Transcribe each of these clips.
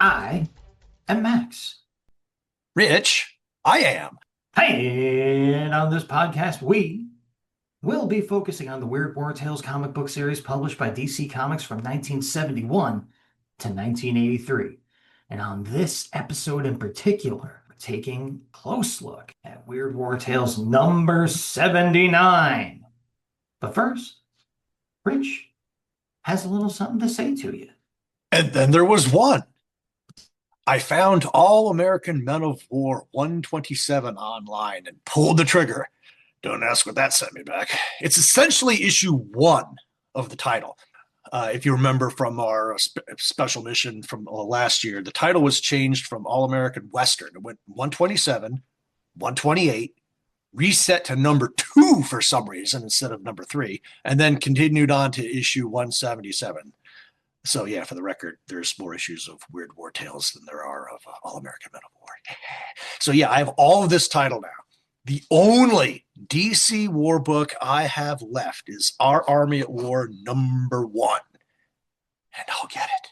I am Max. Rich, I am. And on this podcast, we will be focusing on the Weird War Tales comic book series published by DC Comics from 1971 to 1983. And on this episode in particular, we're taking a close look at Weird War Tales number 79. But first, Rich has a little something to say to you. And then there was one. I found All American Men of War 127 online and pulled the trigger. Don't ask what that sent me back. It's essentially issue one of the title. If you remember from our special mission from last year, the title was changed from All American Western. It went 127, 128, reset to number 2 for some reason instead of number 3, and then continued on to issue 177. So yeah, for the record, there's more issues of Weird War Tales than there are of All American Men of War. So yeah, I have all of this title now. The only DC war book I have left is Our Army at War number 1. And I'll get it.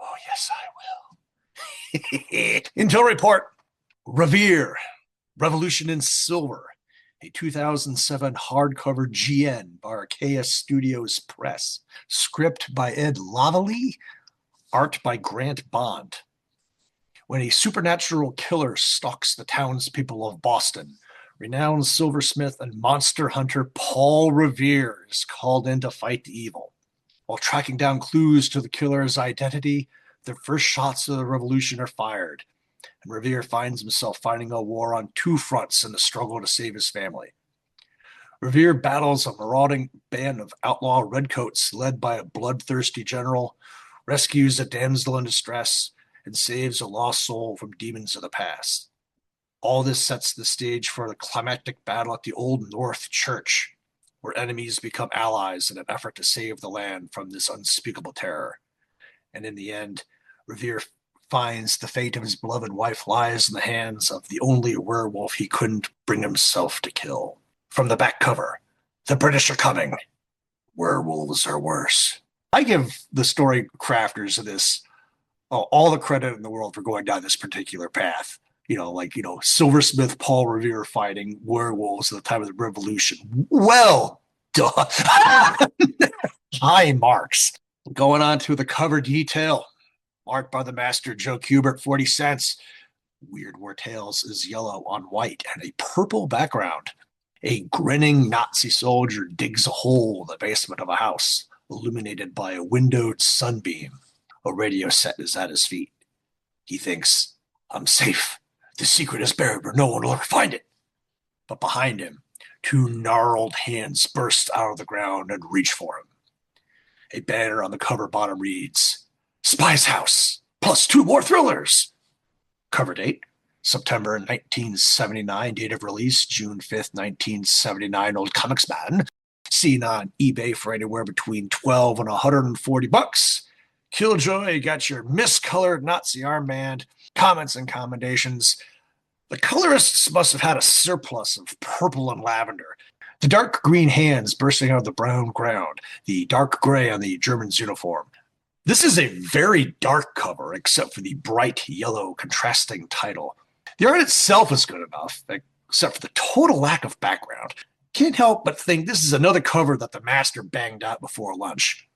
Oh, yes, I will. Intel report. Revere, Revolution in Silver, a 2007 hardcover GN by Archaea Studios Press. Script by Ed Lavallee, art by Grant Bond. When a supernatural killer stalks the townspeople of Boston, renowned silversmith and monster hunter Paul Revere is called in to fight the evil. While tracking down clues to the killer's identity, the first shots of the revolution are fired, and Revere finds himself fighting a war on 2 fronts in the struggle to save his family. Revere battles a marauding band of outlaw redcoats led by a bloodthirsty general, rescues a damsel in distress, and saves a lost soul from demons of the past. All this sets the stage for the climactic battle at the Old North Church, where enemies become allies in an effort to save the land from this unspeakable terror. And in the end, Revere finds the fate of his beloved wife lies in the hands of the only werewolf he couldn't bring himself to kill. From the back cover, the British are coming. Werewolves are worse. I give the story crafters of this all the credit in the world for going down this particular path. Silversmith Paul Revere fighting werewolves at the time of the Revolution. Well done. High marks. Going on to the cover detail. Art by the master Joe Kubert, 40 cents. Weird War Tales is yellow on white and a purple background. A grinning Nazi soldier digs a hole in the basement of a house, illuminated by a windowed sunbeam. A radio set is at his feet. He thinks, I'm safe. The secret is buried where no one will ever find it. But behind him, 2 gnarled hands burst out of the ground and reach for him. A banner on the cover bottom reads, Spy's House, plus 2 more thrillers. Cover date, September 1979, date of release, June 5th, 1979, Old Comics Man. Seen on eBay for anywhere between $12 and $140. Killjoy got your miscolored Nazi armband. Comments and commendations. The colorists must have had a surplus of purple and lavender. The dark green hands bursting out of the brown ground. The dark gray on the German's uniform. This is a very dark cover, except for the bright yellow contrasting title. The art itself is good enough, except for the total lack of background. Can't help but think this is another cover that the master banged out before lunch.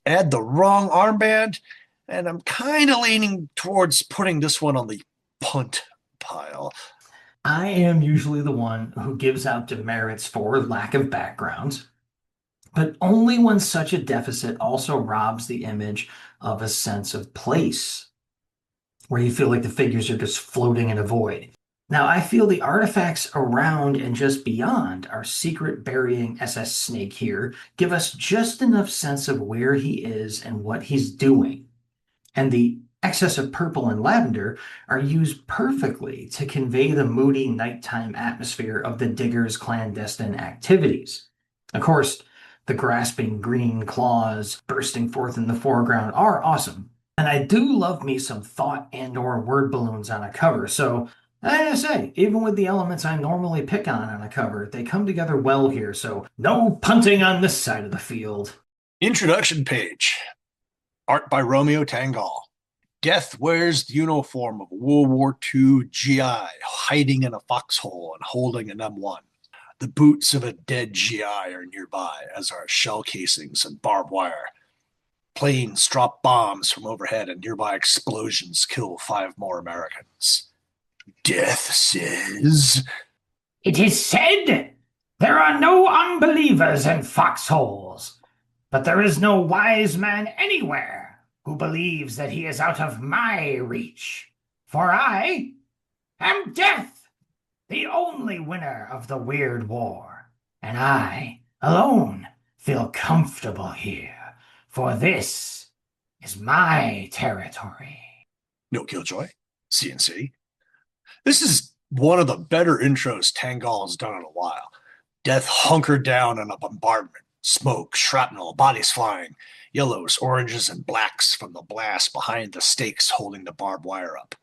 Add the wrong armband, and I'm kind of leaning towards putting this one on the punt pile. I am usually the one who gives out demerits for lack of background, but only when such a deficit also robs the image of a sense of place, where you feel like the figures are just floating in a void. Now, I feel the artifacts around and just beyond our secret burying SS Snake here give us just enough sense of where he is and what he's doing. And the excess of purple and lavender are used perfectly to convey the moody nighttime atmosphere of the diggers' clandestine activities. Of course, the grasping green claws bursting forth in the foreground are awesome. And I do love me some thought and or word balloons on a cover, so I gotta say, even with the elements I normally pick on a cover, they come together well here, so no punting on this side of the field. Introduction page. Art by Romeo Tanghal. Death wears the uniform of a World War II GI, hiding in a foxhole and holding an M1. The boots of a dead GI are nearby, as are shell casings and barbed wire. Planes drop bombs from overhead, and nearby explosions kill 5 more Americans. Death says, It is said there are no unbelievers in foxholes, but there is no wise man anywhere who believes that he is out of my reach. For I am death, the only winner of the weird war, and I alone feel comfortable here, for this is my territory. no killjoy, CNC. This is one of the better intros Tangal has done in a while. Death hunkered down in a bombardment. Smoke, shrapnel, bodies flying. Yellows, oranges, and blacks from the blast behind the stakes holding the barbed wire up.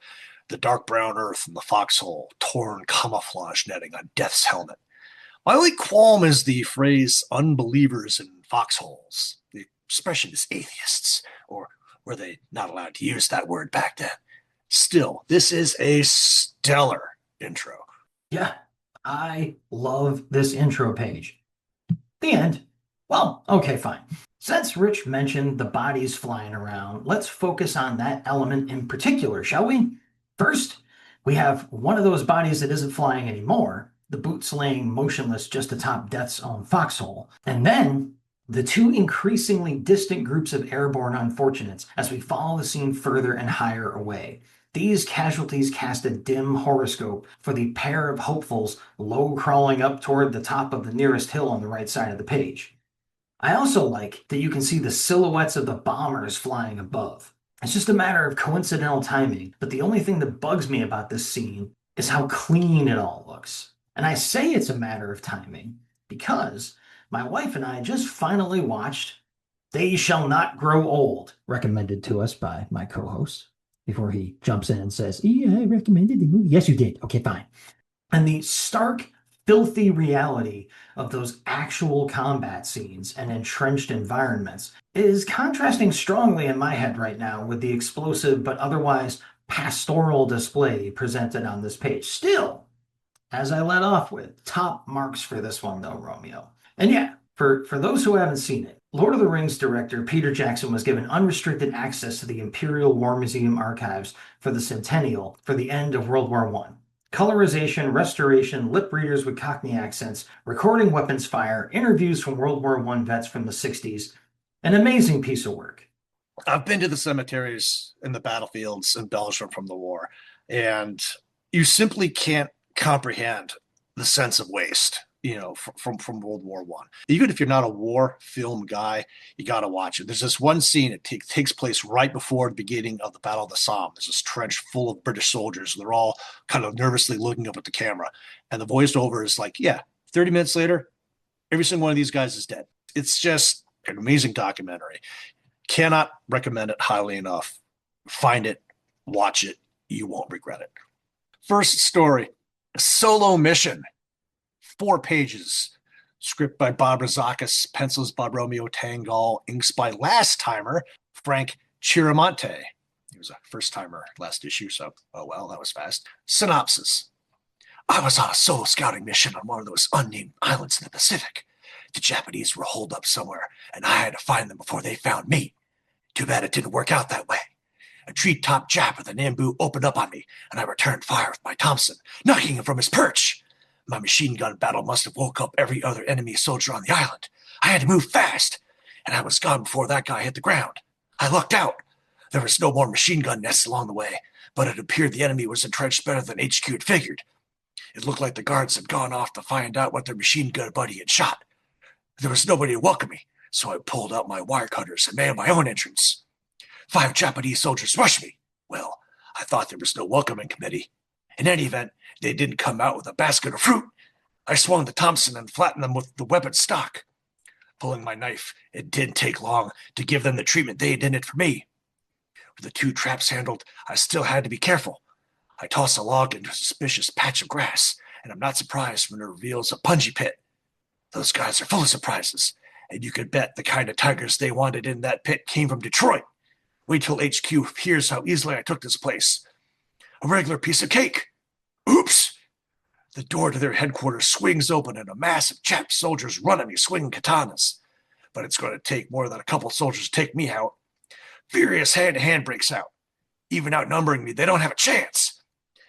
The dark brown earth in the foxhole, torn camouflage netting on Death's helmet. My only qualm is the phrase unbelievers in foxholes. The expression is atheists, or were they not allowed to use that word back then? Still, this is a stellar intro. Yeah, I love this intro page. The end. Well, okay, fine. Since Rich mentioned the bodies flying around, let's focus on that element in particular, shall we? First, we have one of those bodies that isn't flying anymore, the boots laying motionless just atop Death's own foxhole. And then the two increasingly distant groups of airborne unfortunates as we follow the scene further and higher away. These casualties cast a dim horoscope for the pair of hopefuls low crawling up toward the top of the nearest hill on the right side of the page. I also like that you can see the silhouettes of the bombers flying above. It's just a matter of coincidental timing, but the only thing that bugs me about this scene is how clean it all looks. And I say it's a matter of timing because my wife and I just finally watched They Shall Not Grow Old, recommended to us by my co-host, before he jumps in and says, yeah, I recommended the movie. Yes, you did. Okay, fine. And the stark, filthy reality of those actual combat scenes and entrenched environments is contrasting strongly in my head right now with the explosive but otherwise pastoral display presented on this page. Still, as I led off with, top marks for this one though, Romeo. And yeah, for those who haven't seen it, Lord of the Rings director Peter Jackson was given unrestricted access to the Imperial War Museum archives for the centennial for the end of World War I. Colorization, restoration, lip readers with Cockney accents, recording weapons fire, interviews from World War I vets from the 60s. An amazing piece of work. I've been to the cemeteries and the battlefields in Belgium from the war, and you simply can't comprehend the sense of waste, from World War I. Even if you're not a war film guy, you got to watch it. There's this one scene that takes place right before the beginning of the Battle of the Somme. There's this trench full of British soldiers. They're all kind of nervously looking up at the camera, and the voiceover is like, yeah, 30 minutes later, every single one of these guys is dead. It's just an amazing documentary. Cannot recommend it highly enough. Find it, watch it. You won't regret it. First story, a solo mission. 4 pages. Script by Bob Razakis, pencils by Romeo Tangal, inks by last timer Frank Chiramonte. He was a first timer last issue, so oh well, that was fast. Synopsis. I was on a solo scouting mission on one of those unnamed islands in the Pacific. The Japanese were holed up somewhere, and I had to find them before they found me. Too bad it didn't work out that way. A treetop Jap with a Nambu opened up on me, and I returned fire with my Thompson, knocking him from his perch. My machine gun battle must have woke up every other enemy soldier on the island. I had to move fast, and I was gone before that guy hit the ground. I lucked out. There was no more machine gun nests along the way, but it appeared the enemy was entrenched better than HQ had figured. It looked like the guards had gone off to find out what their machine gun buddy had shot. There was nobody to welcome me, so I pulled out my wire cutters and made my own entrance. 5 Japanese soldiers rushed me. Well, I thought there was no welcoming committee. In any event, they didn't come out with a basket of fruit. I swung the Thompson and flattened them with the weapon stock. Pulling my knife, it didn't take long to give them the treatment they intended for me. With the 2 traps handled, I still had to be careful. I toss a log into a suspicious patch of grass, and I'm not surprised when it reveals a punji pit. Those guys are full of surprises, and you could bet the kind of tigers they wanted in that pit came from Detroit. Wait till HQ hears how easily I took this place. A regular piece of cake. Oops! The door to their headquarters swings open and a mass of Jap soldiers run at me swinging katanas. But it's going to take more than a couple soldiers to take me out. Furious hand-to-hand breaks out. Even outnumbering me, they don't have a chance.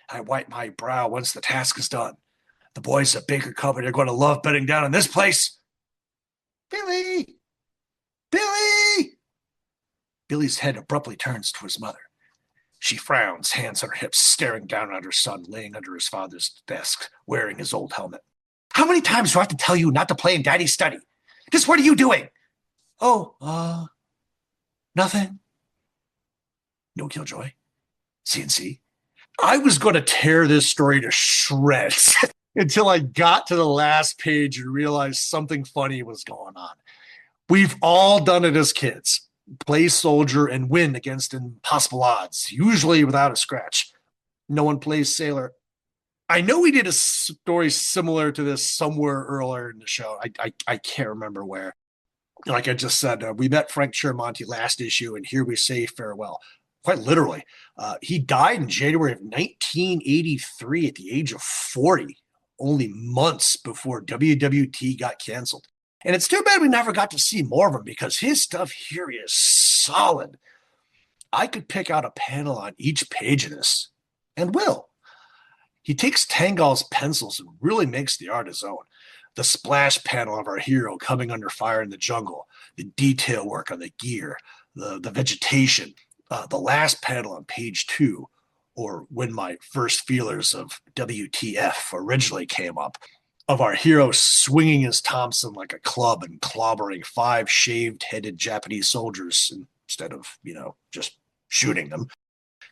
I wipe my brow once the task is done. The boys at Baker Company are going to love bedding down in this place. Billy! Billy! Billy's head abruptly turns to his mother. She frowns, hands on her hips, staring down at her son laying under his father's desk, wearing his old helmet. How many times do I have to tell you not to play in Daddy's study? Just what are you doing? Oh, nothing. No Killjoy. CNC. I was going to tear this story to shreds until I got to the last page and realized something funny was going on. We've all done it as kids. Play soldier and win against impossible odds, usually without a scratch. No one plays sailor. I know we did a story similar to this somewhere earlier in the show. I can't remember where. Like I just said, we met Frank Chermonti last issue, and here we say farewell. Quite literally. He died in January of 1983 at the age of 40, only months before WWT got canceled. And it's too bad we never got to see more of him because his stuff here is solid. I could pick out a panel on each page of this, and will. He takes Tangal's pencils and really makes the art his own. The splash panel of our hero coming under fire in the jungle, the detail work on the gear, the vegetation, the last panel on page 2, or when my first feelers of WTF originally came up, of our hero swinging his Thompson like a club and clobbering 5 shaved-headed Japanese soldiers instead of, just shooting them.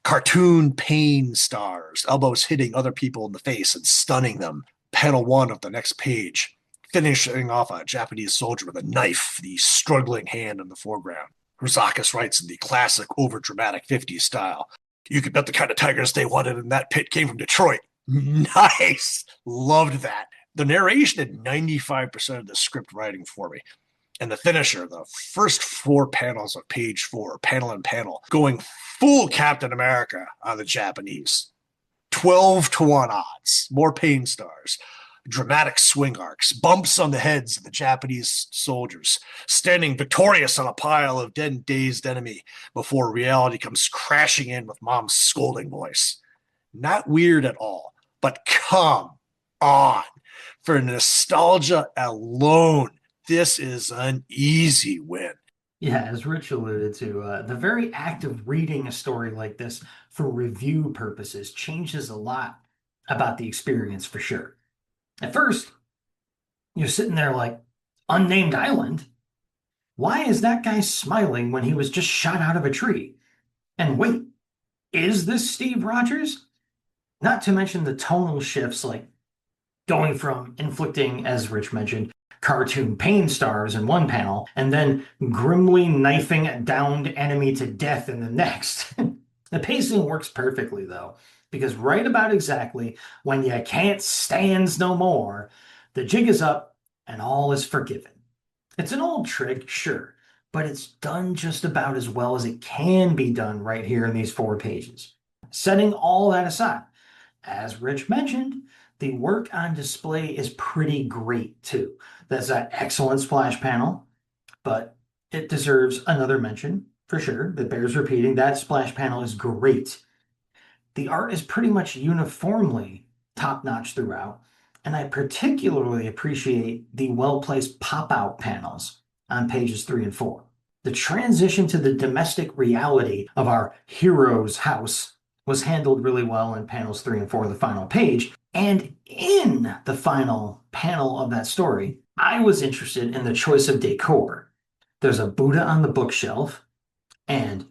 Cartoon pain stars, elbows hitting other people in the face and stunning them. Panel 1 of the next page, finishing off a Japanese soldier with a knife, the struggling hand in the foreground. Rosakis writes in the classic overdramatic 50s style. You could bet the kind of tigers they wanted in that pit came from Detroit. Nice! Loved that. The narration did 95% of the script writing for me. And the finisher, the first 4 panels of page 4, panel and panel, going full Captain America on the Japanese. 12-1 odds, more pain stars, dramatic swing arcs, bumps on the heads of the Japanese soldiers, standing victorious on a pile of dead and dazed enemy before reality comes crashing in with Mom's scolding voice. Not weird at all, but come on. For nostalgia alone, this is an easy win. Yeah, as Rich alluded to, the very act of reading a story like this for review purposes changes a lot about the experience for sure. At first, you're sitting there like, unnamed island? Why is that guy smiling when he was just shot out of a tree? And wait, is this Steve Rogers? Not to mention the tonal shifts, like going from inflicting, as Rich mentioned, cartoon pain stars in one panel, and then grimly knifing a downed enemy to death in the next. The pacing works perfectly, though, because right about exactly when you can't stands no more, the jig is up and all is forgiven. It's an old trick, sure, but it's done just about as well as it can be done right here in these 4 pages. Setting all that aside, as Rich mentioned, the work on display is pretty great too. That's that excellent splash panel, but it deserves another mention for sure. That bears repeating. That splash panel is great. The art is pretty much uniformly top-notch throughout, and I particularly appreciate the well-placed pop-out panels on pages 3 and 4. The transition to the domestic reality of our hero's house was handled really well in panels 3 and 4 of the final page. And in the final panel of that story, I was interested in the choice of decor. There's a Buddha on the bookshelf, and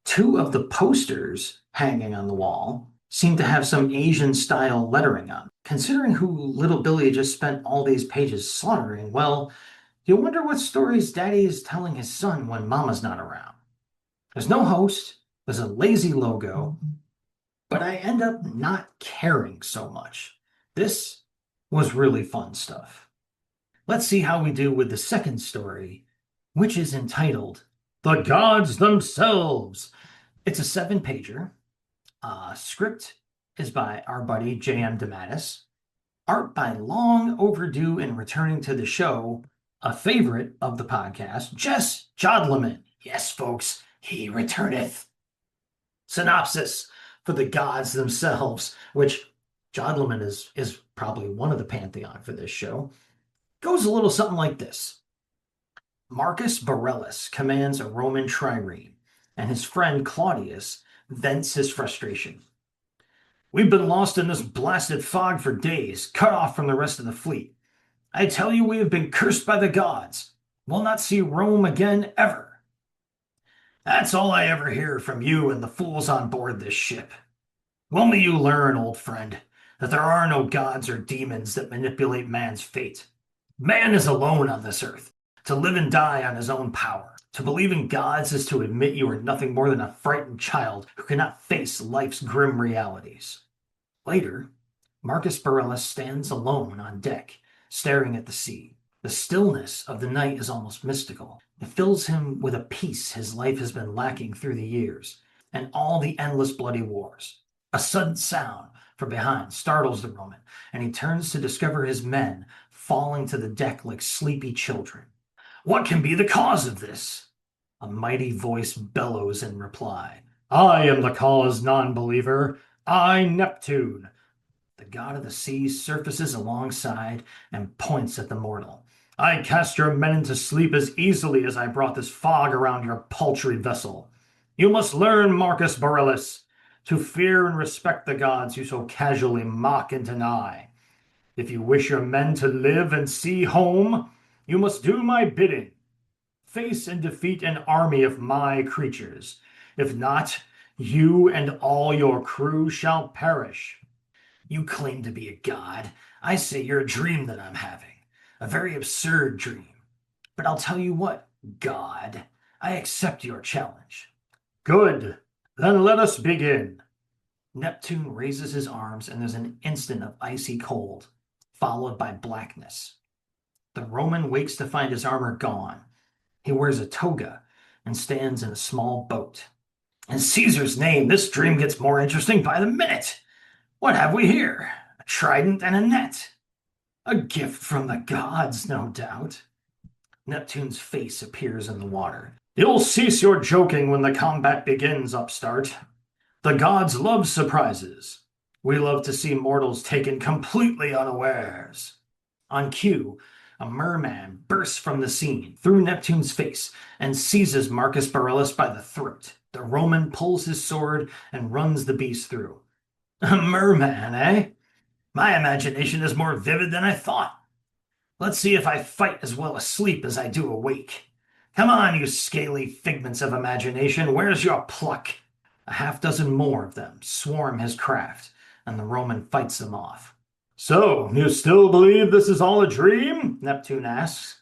2 of the posters hanging on the wall seem to have some Asian-style lettering on. Considering who little Billy just spent all these pages slaughtering, well, you wonder what stories Daddy is telling his son when Mama's not around. There's no host, there's a lazy logo, but I end up not caring so much. This was really fun stuff. Let's see how we do with the second story, which is entitled The gods themselves. It's a seven-pager. Script is by our buddy J.M. DeMatteis. Art by long overdue and returning to the show, a favorite of the podcast, Jess Jodleman. Yes, folks, he returneth. Synopsis for the gods themselves, which Jodleman is probably one of the pantheon for this show, goes a little something like this. Marcus Borellus commands a Roman trireme, and his friend Claudius vents his frustration. We've been lost in this blasted fog for days, cut off from the rest of the fleet. I tell you, we have been cursed by the gods. We'll not see Rome again ever. That's all I ever hear from you and the fools on board this ship. When will you learn, old friend, that there are no gods or demons that manipulate man's fate? Man is alone on this earth, to live and die on his own power. To believe in gods is to admit you are nothing more than a frightened child who cannot face life's grim realities. Later, Marcus Borellus stands alone on deck, staring at the sea. The stillness of the night is almost mystical. It fills him with a peace his life has been lacking through the years, and all the endless bloody wars. A sudden sound from behind startles the Roman, and he turns to discover his men falling to the deck like sleepy children. What can be the cause of this? A mighty voice bellows in reply. I am the cause, non-believer. I, Neptune. The god of the sea surfaces alongside and points at the mortal. I cast your men into sleep as easily as I brought this fog around your paltry vessel. You must learn, Marcus Borellus, to fear and respect the gods you so casually mock and deny. If you wish your men to live and see home, you must do my bidding. Face and defeat an army of my creatures. If not, you and all your crew shall perish. You claim to be a god. I say you're a dream that I'm having. A very absurd dream. But I'll tell you what, God, I accept your challenge. Good. Then let us begin. Neptune raises his arms, and there's an instant of icy cold, followed by blackness. The Roman wakes to find his armor gone. He wears a toga and stands in a small boat. In Caesar's name, this dream gets more interesting by the minute. What have we here? A trident and a net. A gift from the gods, no doubt. Neptune's face appears in the water. You'll cease your joking when the combat begins, upstart. The gods love surprises. We love to see mortals taken completely unawares. On cue, a merman bursts from the scene through Neptune's face and seizes Marcus Borellus by the throat. The Roman pulls his sword and runs the beast through. A merman, eh? My imagination is more vivid than I thought. Let's see if I fight as well asleep as I do awake. Come on, you scaly figments of imagination, where's your pluck? A half dozen more of them swarm his craft, and the Roman fights them off. So, you still believe this is all a dream? Neptune asks.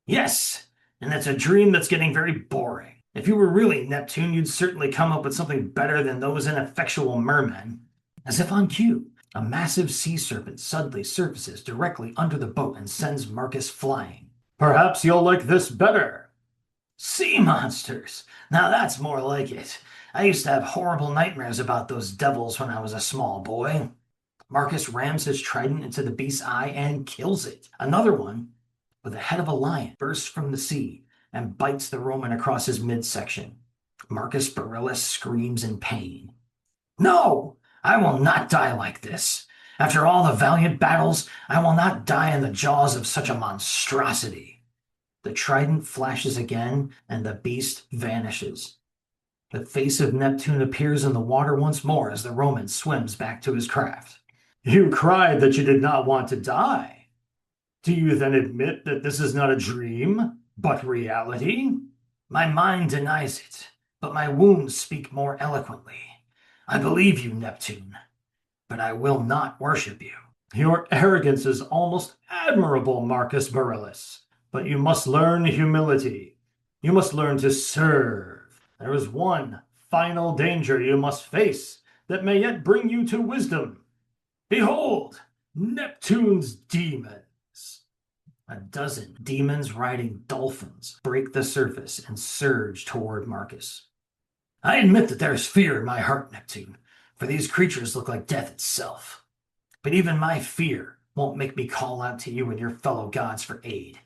Yes, and it's a dream that's getting very boring. If you were really Neptune, you'd certainly come up with something better than those ineffectual mermen. As if on cue, a massive sea serpent suddenly surfaces directly under the boat and sends Marcus flying. Perhaps you'll like this better. Sea monsters! Now that's more like it. I used to have horrible nightmares about those devils when I was a small boy. Marcus rams his trident into the beast's eye and kills it. Another one, with the head of a lion, bursts from the sea and bites the Roman across his midsection. Marcus Borellus screams in pain. No! I will not die like this. After all the valiant battles, I will not die in the jaws of such a monstrosity. The trident flashes again, and the beast vanishes. The face of Neptune appears in the water once more as the Roman swims back to his craft. You cried that you did not want to die. Do you then admit that this is not a dream, but reality? My mind denies it, but my wounds speak more eloquently. I believe you, Neptune, but I will not worship you. Your arrogance is almost admirable, Marcus Borellus, but you must learn humility. You must learn to serve. There is one final danger you must face that may yet bring you to wisdom. Behold, Neptune's demons. A dozen demons riding dolphins break the surface and surge toward Marcus. I admit that there is fear in my heart, Neptune, for these creatures look like death itself. But even my fear won't make me call out to you and your fellow gods for aid.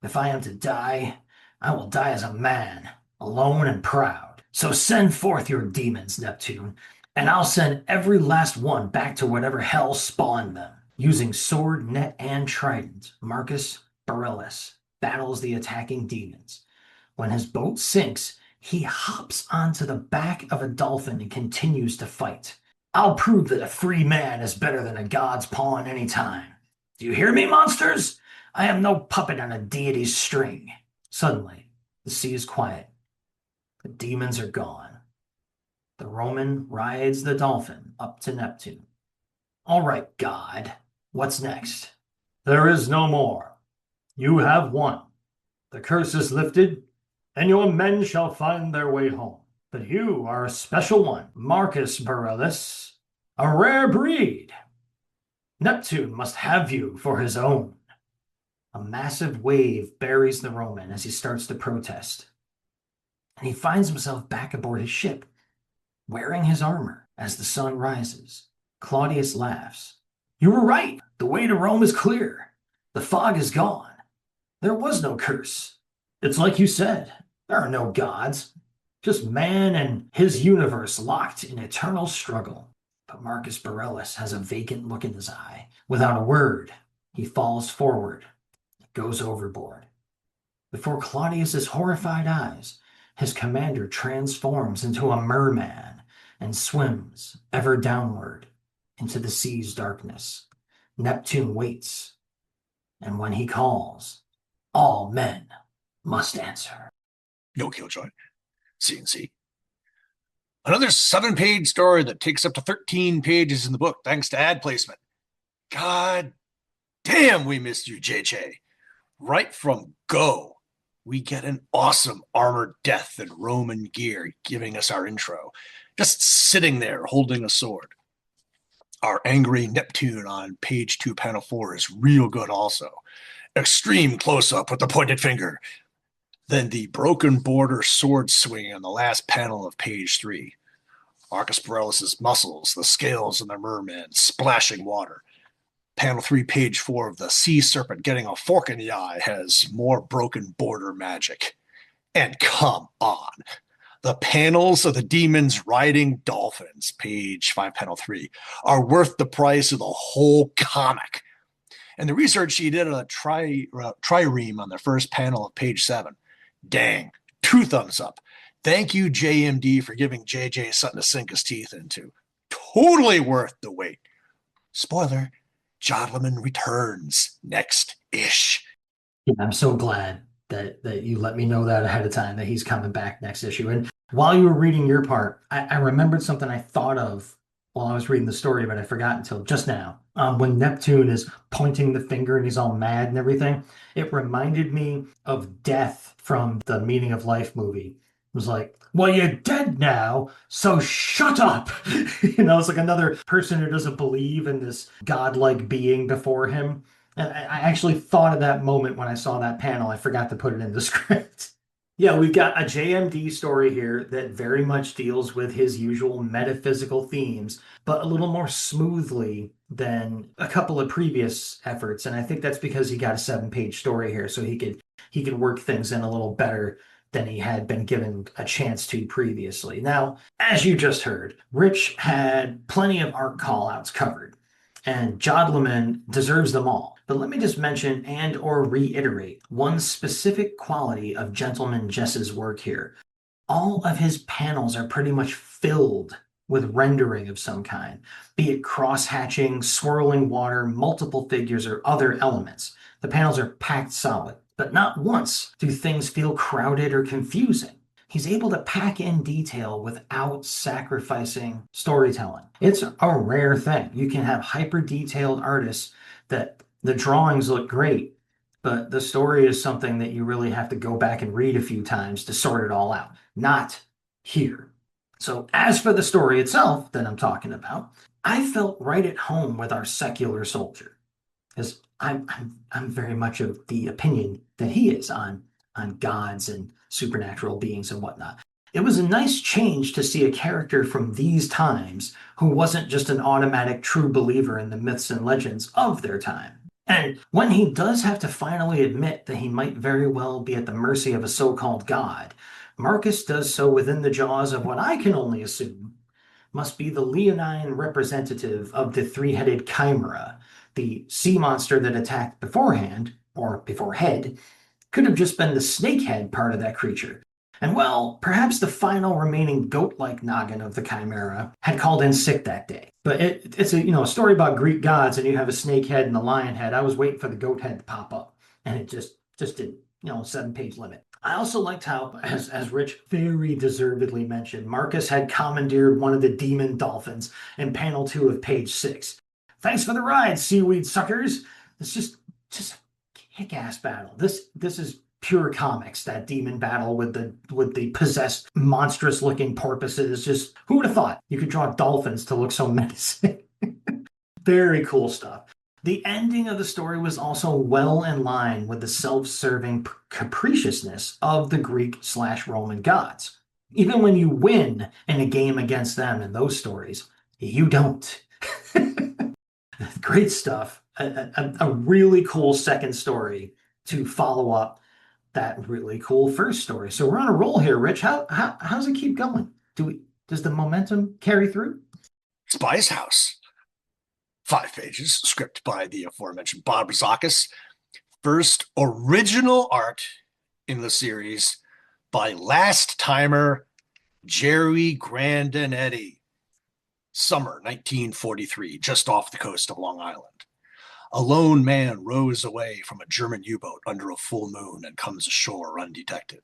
If I am to die, I will die as a man, alone and proud. So send forth your demons, Neptune, and I'll send every last one back to whatever hell spawned them. Using sword, net, and trident, Marcus Bareilles battles the attacking demons. When his boat sinks, he hops onto the back of a dolphin and continues to fight. I'll prove that a free man is better than a god's pawn any time. Do you hear me, monsters? I am no puppet on a deity's string. Suddenly, the sea is quiet. The demons are gone. The Roman rides the dolphin up to Neptune. All right, God, what's next? There is no more. You have won. The curse is lifted, and your men shall find their way home. But you are a special one, Marcus Bareilles, a rare breed. Neptune must have you for his own. A massive wave buries the Roman as he starts to protest, and he finds himself back aboard his ship, wearing his armor as the sun rises. Claudius laughs. You were right. The way to Rome is clear. The fog is gone. There was no curse. It's like you said. There are no gods. Just man and his universe locked in eternal struggle. But Marcus Bareilles has a vacant look in his eye. Without a word, he falls forward, goes overboard. Before Claudius's horrified eyes, his commander transforms into a merman and swims ever downward into the sea's darkness. Neptune waits, and when he calls, all men must answer. No Killjoy. CNC. Another 7-page story that takes up to 13 pages in the book, thanks to ad placement. God damn, we missed you, JJ. Right from go, we get an awesome armored death in Roman gear giving us our intro. Just sitting there holding a sword. Our angry Neptune on page 2, panel 4 is real good also. Extreme close-up with the pointed finger. Then the broken border sword swing on the last panel of page 3. Marcus Bareilles' muscles, the scales on the merman, splashing water. Panel 3, page 4 of the sea serpent getting a fork in the eye has more broken border magic. And come on, the panels of the demons riding dolphins, page 5, panel 3, are worth the price of the whole comic. And the research she did on a trireme on the first panel of page 7. Dang, 2 thumbs up. Thank you, JMD, for giving JJ something to sink his teeth into. Totally worth the wait. Spoiler, Jodleman returns next-ish. Yeah, I'm so glad that you let me know that ahead of time, that he's coming back next issue. And while you were reading your part, I remembered something I thought of while I was reading the story, but I forgot until just now. When Neptune is pointing the finger and he's all mad and everything, it reminded me of Death from the Meaning of Life movie. It was like, well, you're dead now, so shut up. It's like another person who doesn't believe in this godlike being before him. And I actually thought of that moment when I saw that panel. I forgot to put it in the script. Yeah, we've got a JMD story here that very much deals with his usual metaphysical themes, but a little more smoothly than a couple of previous efforts. And I think that's because he got a 7-page story here, so he could work things in a little better than he had been given a chance to previously. Now, as you just heard, Rich had plenty of art call-outs covered, and Jodleman deserves them all. But let me just mention and or reiterate one specific quality of Gentleman Jess's work here. All of his panels are pretty much filled with rendering of some kind, be it cross-hatching, swirling water, multiple figures, or other elements. The panels are packed solid, but not once do things feel crowded or confusing. He's able to pack in detail without sacrificing storytelling. It's a rare thing. You can have hyper-detailed artists that the drawings look great, but the story is something that you really have to go back and read a few times to sort it all out. Not here. So as for the story itself that I'm talking about, I felt right at home with our secular soldier. Because I'm very much of the opinion that he is on gods and supernatural beings and whatnot. It was a nice change to see a character from these times who wasn't just an automatic true believer in the myths and legends of their time. And when he does have to finally admit that he might very well be at the mercy of a so-called god, Marcus does so within the jaws of what I can only assume must be the leonine representative of the three-headed chimera, the sea monster that attacked beforehand, or beforehead, could have just been the snakehead part of that creature. And well, perhaps the final remaining goat-like noggin of the chimera had called in sick that day. But it's a story about Greek gods, and you have a snake head and a lion head. I was waiting for the goat head to pop up, and it just didn't. 7-page limit. I also liked how, as Rich very deservedly mentioned, Marcus had commandeered one of the demon dolphins in panel 2 of page 6. Thanks for the ride, seaweed suckers. It's just a kick-ass battle. This is pure comics, that demon battle with the possessed monstrous looking porpoises. Just who would have thought you could draw dolphins to look so menacing? Very cool stuff. The ending of the story was also well in line with the self-serving capriciousness of the Greek/Roman gods. Even when you win in a game against them in those stories, you don't. Great stuff. A really cool second story to follow up that really cool first story. So we're on a roll here, Rich. How's it keep going? Does the momentum carry through? Spy's House. 5 pages, script by the aforementioned Bob Zakis. First original art in the series by last timer Jerry Grandinetti. Summer 1943, just off the coast of Long Island. A lone man rows away from a German U-boat under a full moon and comes ashore undetected.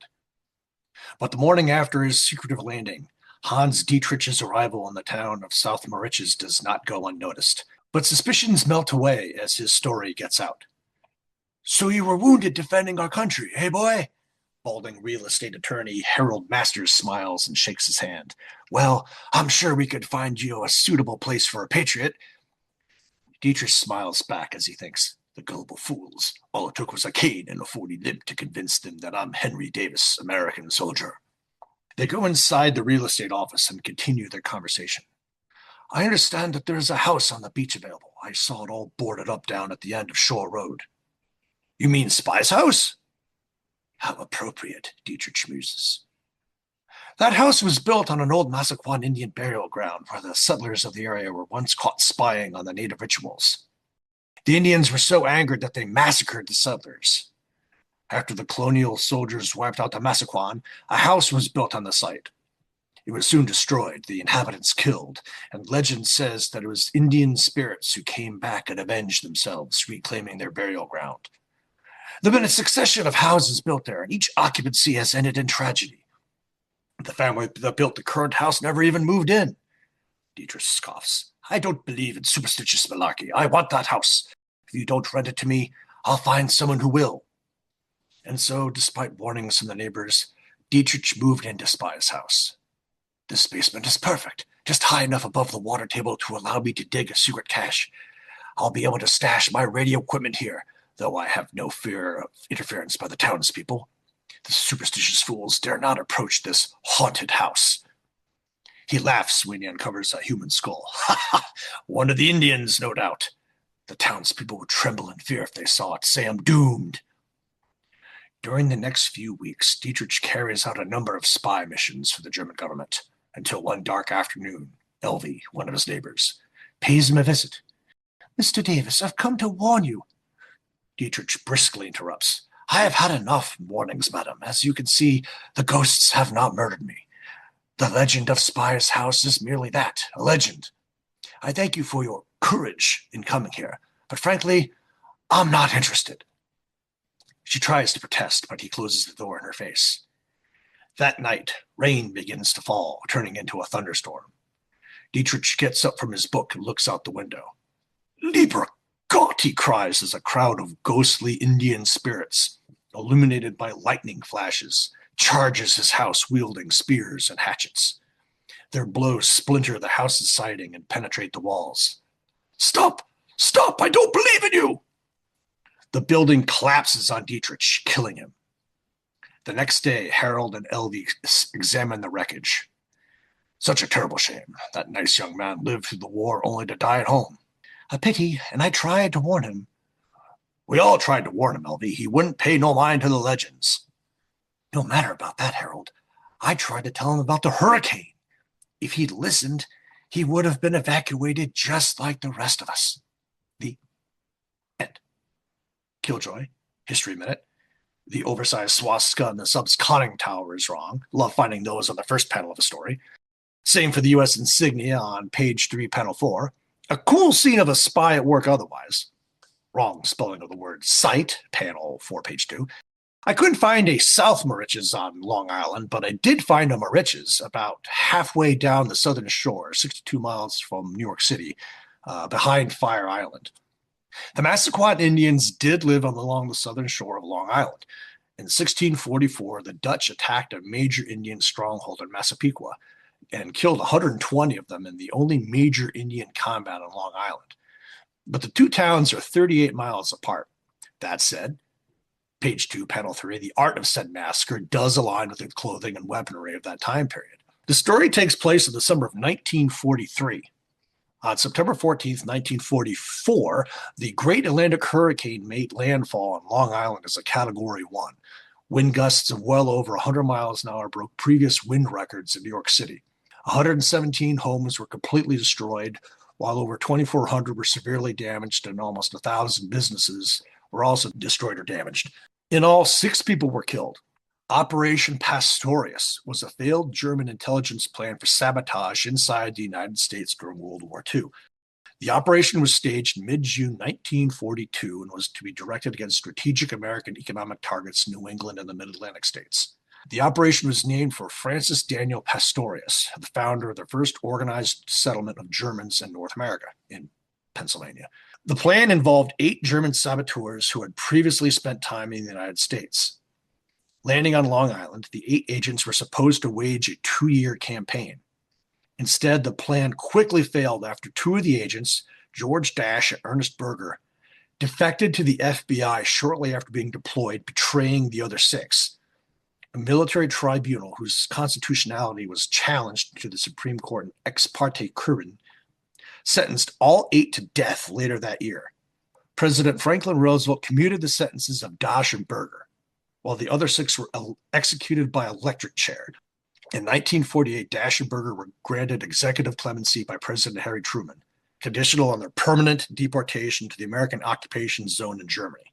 But the morning after his secretive landing, Hans Dietrich's arrival in the town of South Mauritius does not go unnoticed. But suspicions melt away as his story gets out. So you were wounded defending our country, eh, boy? Balding real estate attorney Harold Masters smiles and shakes his hand. Well, I'm sure we could find you a suitable place for a patriot. Dietrich smiles back as he thinks, the gullible fools. All it took was a cane and a 40 limp to convince them that I'm Henry Davis, American soldier. They go inside the real estate office and continue their conversation. I understand that there is a house on the beach available. I saw it all boarded up down at the end of Shore Road. You mean Spy's house? How appropriate, Dietrich muses. That house was built on an old Massaquan Indian burial ground where the settlers of the area were once caught spying on the native rituals. The Indians were so angered that they massacred the settlers. After the colonial soldiers wiped out the Massaquan, a house was built on the site. It was soon destroyed, the inhabitants killed, and legend says that it was Indian spirits who came back and avenged themselves, reclaiming their burial ground. There have been a succession of houses built there, and each occupancy has ended in tragedy. The family that built the current house never even moved in. Dietrich scoffs. I don't believe in superstitious malarkey. I want that house. If you don't rent it to me, I'll find someone who will. And so, despite warnings from the neighbors, Dietrich moved into Spy's house. This basement is perfect, just high enough above the water table to allow me to dig a secret cache. I'll be able to stash my radio equipment here, though I have no fear of interference by the townspeople. The superstitious fools dare not approach this haunted house. He laughs when he uncovers a human skull. Ha ha! One of the Indians, no doubt. The townspeople would tremble in fear if they saw it, say I'm doomed. During the next few weeks, Dietrich carries out a number of spy missions for the German government, until one dark afternoon, Elvie, one of his neighbors, pays him a visit. Mr. Davis, I've come to warn you. Dietrich briskly interrupts. I have had enough warnings, madam. As you can see, the ghosts have not murdered me. The legend of Spy's house is merely that, a legend. I thank you for your courage in coming here, but frankly, I'm not interested. She tries to protest, but he closes the door in her face. That night, rain begins to fall, turning into a thunderstorm. Dietrich gets up from his book and looks out the window. Lieber Gott, he cries as a crowd of ghostly Indian spirits, illuminated by lightning flashes, charges his house wielding spears and hatchets. Their blows splinter the house's siding and penetrate the walls. Stop! Stop! I don't believe in you! The building collapses on Dietrich, killing him. The next day, Harold and Elvie examine the wreckage. Such a terrible shame. That nice young man lived through the war only to die at home. A pity, and I tried to warn him. We all tried to warn him, Elvie. He wouldn't pay no mind to the legends. No matter about that, Harold. I tried to tell him about the hurricane. If he'd listened, he would have been evacuated just like the rest of us. The end. Killjoy, History Minute. The oversized swastika in the sub's conning tower is wrong. Love finding those on the first panel of a story. Same for the U.S. insignia on page 3, panel 4. A cool scene of a spy at work otherwise. Wrong spelling of the word sight, panel 4, page 2. I couldn't find a South Mauritius on Long Island, but I did find a Mauritius about halfway down the southern shore, 62 miles from New York City, behind Fire Island. The Massaquoi Indians did live along the southern shore of Long Island. In 1644, the Dutch attacked a major Indian stronghold in Massapequa and killed 120 of them in the only major Indian combat on Long Island. But the two towns are 38 miles apart. That said, page 2, panel 3, the art of said massacre does align with the clothing and weaponry of that time period. The story takes place in the summer of 1943. On September 14th, 1944, the Great Atlantic Hurricane made landfall on Long Island as a Category 1. Wind gusts of well over 100 miles an hour broke previous wind records in New York City. 117 homes were completely destroyed, while over 2,400 were severely damaged, and almost 1,000 businesses were also destroyed or damaged. In all, 6 people were killed. Operation Pastorius was a failed German intelligence plan for sabotage inside the United States during World War II. The operation was staged in mid-June 1942 and was to be directed against strategic American economic targets in New England and the Mid-Atlantic states. The operation was named for Francis Daniel Pastorius, the founder of the first organized settlement of Germans in North America, in Pennsylvania. The plan involved 8 German saboteurs who had previously spent time in the United States. Landing on Long Island, the 8 agents were supposed to wage a 2-year campaign. Instead, the plan quickly failed after 2 of the agents, George Dash and Ernest Berger, defected to the FBI shortly after being deployed, betraying the other 6. A military tribunal whose constitutionality was challenged to the Supreme Court in ex parte Curran sentenced all 8 to death later that year. President Franklin Roosevelt commuted the sentences of Dash and Berger, while the other 6 were executed by electric chair. In 1948, Dash and Berger were granted executive clemency by President Harry Truman, conditional on their permanent deportation to the American occupation zone in Germany.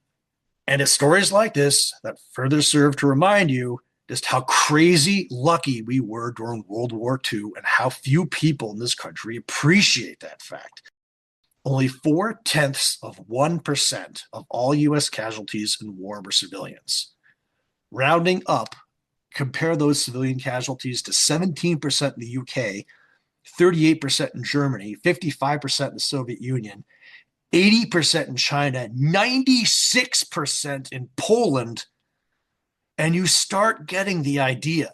And it's stories like this that further serve to remind you just how crazy lucky we were during World War II and how few people in this country appreciate that fact. Only 0.4% of all U.S. casualties in war were civilians. Rounding up, compare those civilian casualties to 17% in the UK, 38% in Germany, 55% in the Soviet Union, 80% in China, 96% in Poland, and you start getting the idea.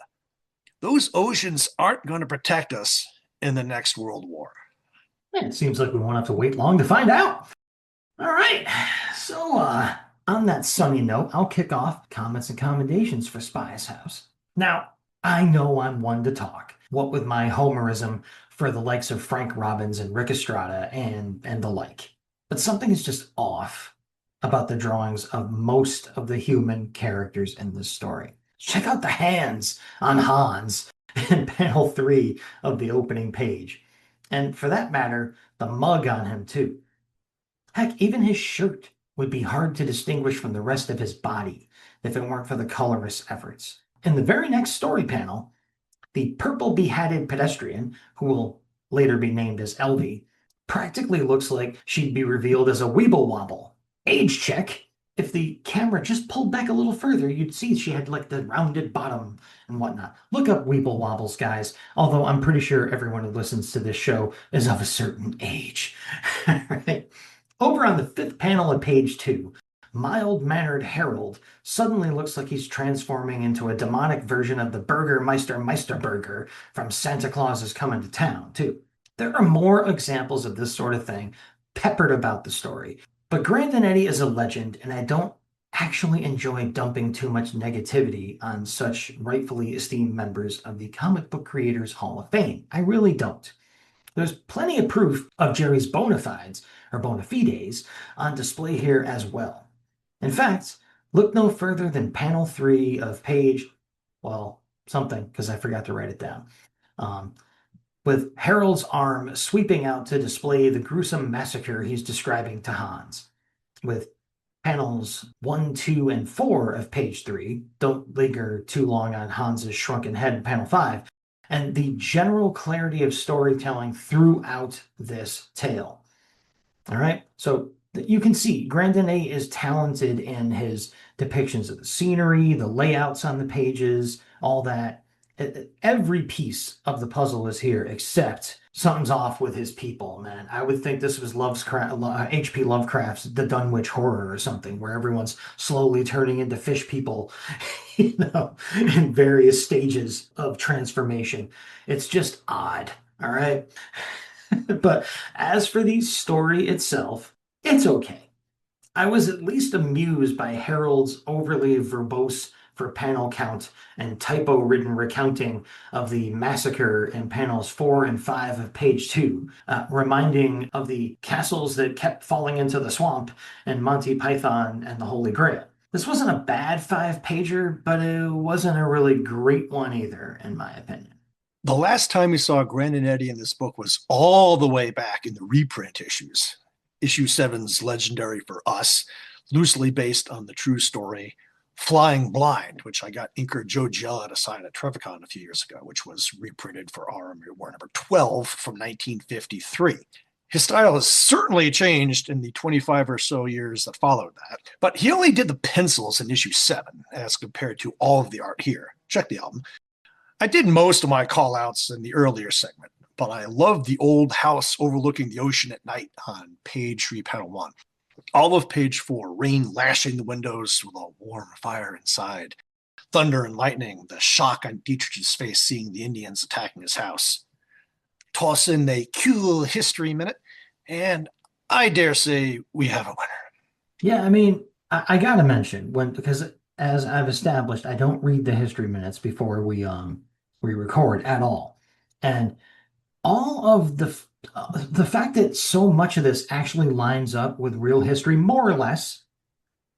Those oceans aren't going to protect us in the next World War. It seems like we won't have to wait long to find out. All right, so on that sunny note, I'll kick off comments and commendations for Spy's House. Now, I know I'm one to talk, what with my Homerism for the likes of Frank Robbins and Rick Estrada and the like. But something is just off about the drawings of most of the human characters in this story. Check out the hands on Hans in panel 3 of the opening page. And for that matter, the mug on him too. Heck, even his shirt would be hard to distinguish from the rest of his body if it weren't for the colorist's efforts. In the very next story panel, the purple behatted pedestrian, who will later be named as Elvie, practically looks like she'd be revealed as a Weeble Wobble. Age check. If the camera just pulled back a little further, you'd see she had like the rounded bottom and whatnot. Look up Weeble Wobbles, guys. Although I'm pretty sure everyone who listens to this show is of a certain age. Right? Over on the 5th panel of page 2, mild-mannered Harold suddenly looks like he's transforming into a demonic version of the Burgermeister Meisterburger from Santa Claus is Coming to Town, too. There are more examples of this sort of thing peppered about the story. But Grandinetti is a legend, and I don't actually enjoy dumping too much negativity on such rightfully esteemed members of the Comic Book Creators Hall of Fame. I really don't. There's plenty of proof of Jerry's bona fides, or bona fides, on display here as well. In fact, look no further than panel 3 of page, well, something, because I forgot to write it down. Um, with Harold's arm sweeping out to display the gruesome massacre he's describing to Hans. With panels 1, 2, and 4 of page 3, don't linger too long on Hans's shrunken head in panel 5, and the general clarity of storytelling throughout this tale. All right, so you can see Grandinay is talented in his depictions of the scenery, the layouts on the pages, all that. Every piece of the puzzle is here, except something's off with his people, man. I would think this was H.P. Lovecraft's The Dunwich Horror or something, where everyone's slowly turning into fish people, in various stages of transformation. It's just odd, all right? But as for the story itself, it's okay. I was at least amused by Harold's overly verbose for panel count and typo-ridden recounting of the massacre in panels 4 and 5 of page 2, reminding of the castles that kept falling into the swamp and Monty Python and the Holy Grail. This wasn't a bad five-pager, but it wasn't a really great one either, in my opinion. The last time we saw Grandinetti in this book was all the way back in the reprint issues. Issue 7's Legendary for Us, loosely based on the true story Flying Blind, which I got inker Joe Giella to sign at Trevicon a few years ago, which was reprinted for RMU War number 12 from 1953. His style has certainly changed in the 25 or so years that followed that, but he only did the pencils in issue 7 as compared to all of the art here. Check the album. I did most of my call-outs in the earlier segment, but I love the old house overlooking the ocean at night on page 3, panel 1. All of page 4, rain lashing the windows with a warm fire inside. Thunder and lightning, the shock on Dietrich's face seeing the Indians attacking his house. Toss in a cool history minute, and I dare say we have a winner. Yeah, I mean, I gotta mention because as I've established, I don't read the history minutes before we record at all, and all of the fact that so much of this actually lines up with real history, more or less,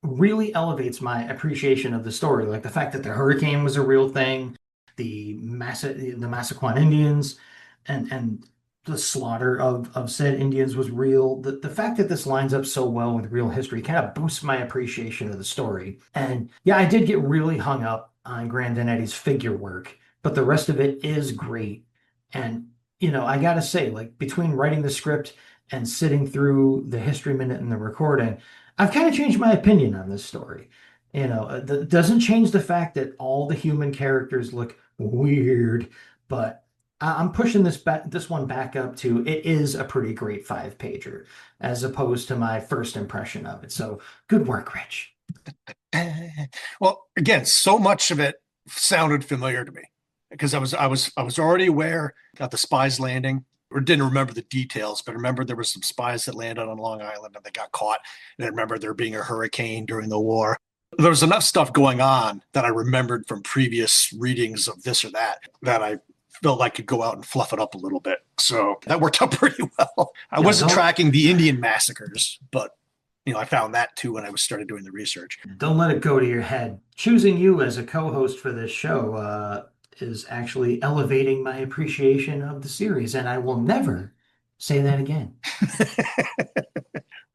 really elevates my appreciation of the story. Like the fact that the hurricane was a real thing, the Massaquan Indians, and the slaughter of said Indians was real. The fact that this lines up so well with real history kind of boosts my appreciation of the story. And yeah, I did get really hung up on Grandinetti's figure work, but the rest of it is great. And I gotta say, like between writing the script and sitting through the history minute and the recording, I've kind of changed my opinion on this story. That doesn't change the fact that all the human characters look weird, but I'm pushing this one back up to it is a pretty great five-pager, as opposed to my first impression of it. So good work, Rich. Well, again, so much of it sounded familiar to me because I was already aware that the spies landing, or didn't remember the details, but I remember there were some spies that landed on Long Island and they got caught. And I remember there being a hurricane during the war. There was enough stuff going on that I remembered from previous readings of this or that I felt I could go out and fluff it up a little bit. So that worked out pretty well. I wasn't tracking the Indian massacres, but I found that too when I started doing the research. Don't let it go to your head. Choosing you as a co-host for this show is actually elevating my appreciation of the series, and I will never say that again.